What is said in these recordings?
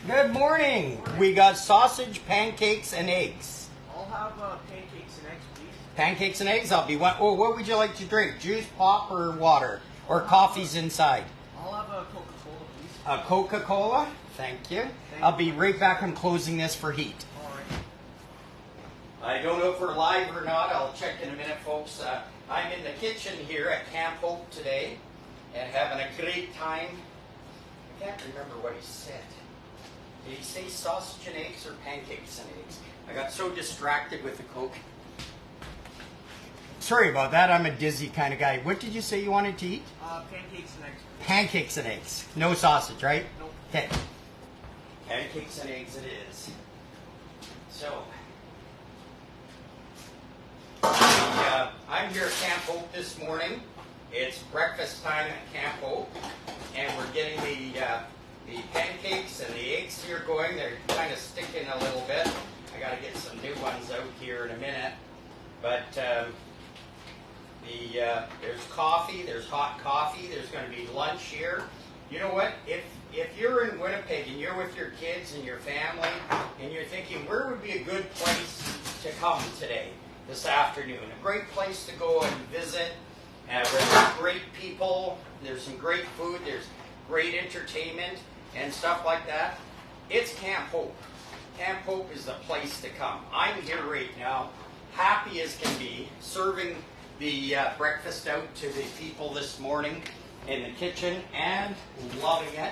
Good morning. We got sausage, pancakes, and eggs. I'll have pancakes and eggs, please. Pancakes and eggs. I'll be one. Oh, what would you like to drink? Juice, pop, or water? Or coffee's inside? I'll have a Coca-Cola, please. A Coca-Cola. Thank you. I'll be right back. I'm closing this for heat. All right. I don't know if we're live or not. I'll check in a minute, folks. I'm in the kitchen here at Camp Hope today and having a great time. I can't remember what he said. Did he say sausage and eggs or pancakes and eggs? I got so distracted with the Coke. Sorry about that. I'm a dizzy kind of guy. What did you say you wanted to eat? Pancakes and eggs. Pancakes and eggs. No sausage, right? Nope. Okay. Pancakes and eggs it is. So, I'm here at Camp Hope this morning. It's breakfast time at Camp Hope, and we're getting the pancakes and the eggs here going. They're kind of sticking a little bit. I got to get some new ones out here in a minute. But there's coffee. There's hot coffee. There's going to be lunch here. You know what? If you're in Winnipeg and you're with your kids and your family and you're thinking, where would be a good place to come today, this afternoon? A great place to go and visit. Where there's great people. There's some great food. There's great entertainment and stuff like that. It's Camp Hope. Camp Hope is the place to come. I'm here right now, happy as can be, serving the breakfast out to the people this morning in the kitchen and loving it.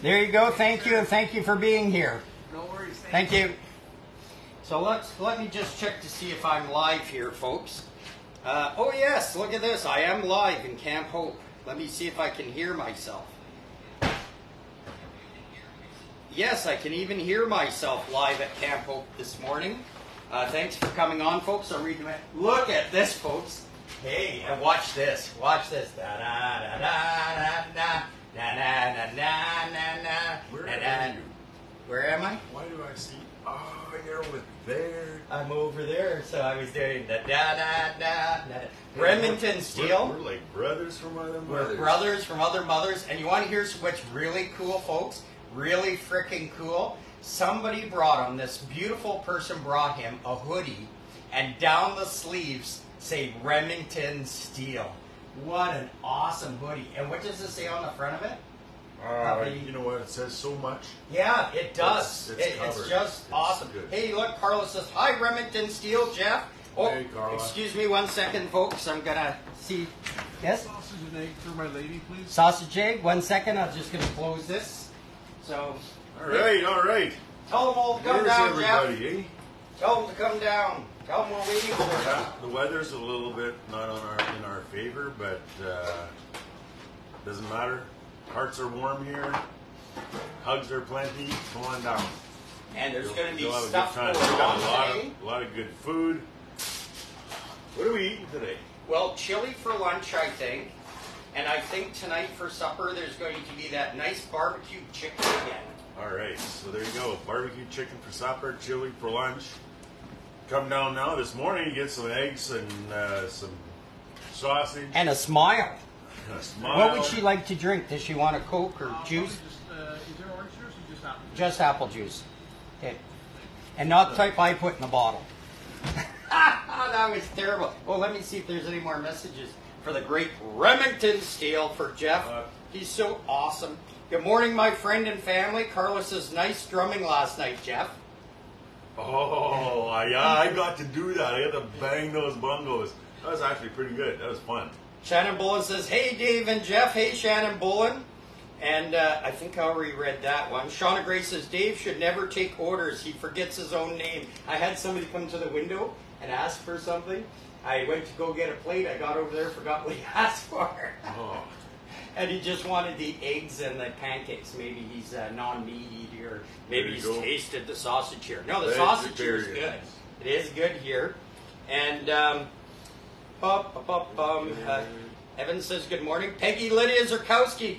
There you go. Thank you, and thank you for being here. No worries. Thank you. So let me just check to see if I'm live here, folks. Oh yes, look at this. I am live in Camp Hope. Let me see if I can hear myself. Yes, I can even hear myself live at Camp Hope this morning. Thanks for coming on, folks. I'll read them. Look at this, folks. Hey, and watch this. Watch this. Da da da da da da da da da da da. Where am I? Why do I see? Oh, you're over there. I'm over there, so I was doing da da da da da. Remington Steel. We're like brothers from other mothers. We're brothers from other mothers. And you want to hear what's really cool, folks? Really freaking cool. Somebody brought him, this beautiful person brought him a hoodie, and down the sleeves say Remington Steel. What an awesome hoodie. And what does it say on the front of it? You know what? It says so much. Yeah, it does. It's just awesome. Good. Hey, look, Carla says, hi, Remington Steel, Jeff. Oh, hey, Carla. Excuse me 1 second, folks. I'm going to see. Yes? Sausage and egg for my lady, please. Sausage egg. 1 second. I'm just going to close this. So. All right. Tell them all to come There's down, everybody, Jeff. eh? Tell them to come down. Tell them we're waiting for them. The weather's a little bit not in our favor, but doesn't matter. Hearts are warm here. Hugs are plenty. Come on down. And there's going to be You'll have a stuff good time. going We got on today. a lot of good food. What are we eating today? Well, chili for lunch, I think. And I think tonight for supper there's going to be that nice barbecue chicken again. All right, so there you go. Barbecue chicken for supper, chili for lunch. Come down now. This morning you get some eggs and some sausage. And a smile. And a smile. What would she like to drink? Does she want a Coke or juice? Is there orange juice or just apple juice? Just apple juice. Okay. And not the type I put in the bottle. That was terrible. Well, let me see if there's any more messages for the great Remington Steel for Jeff. He's so awesome. Good morning, my friend and family. Carlos says, nice drumming last night, Jeff. Oh, yeah, I got to do that. I had to bang those bongos. That was actually pretty good. That was fun. Shannon Bullen says, hey, Dave and Jeff. Hey, Shannon Bullen. And I think I already read that one. Shauna Gray says, Dave should never take orders. He forgets his own name. I had somebody come to the window and ask for something. I went to go get a plate. I got over there, forgot what he asked for. Oh. And he just wanted the eggs and the pancakes. Maybe he's non-meat eater, or maybe he's tasted the sausage here. No, the sausage here is good. It is good here. And Evan says good morning. Peggy Lydia Zerkowski.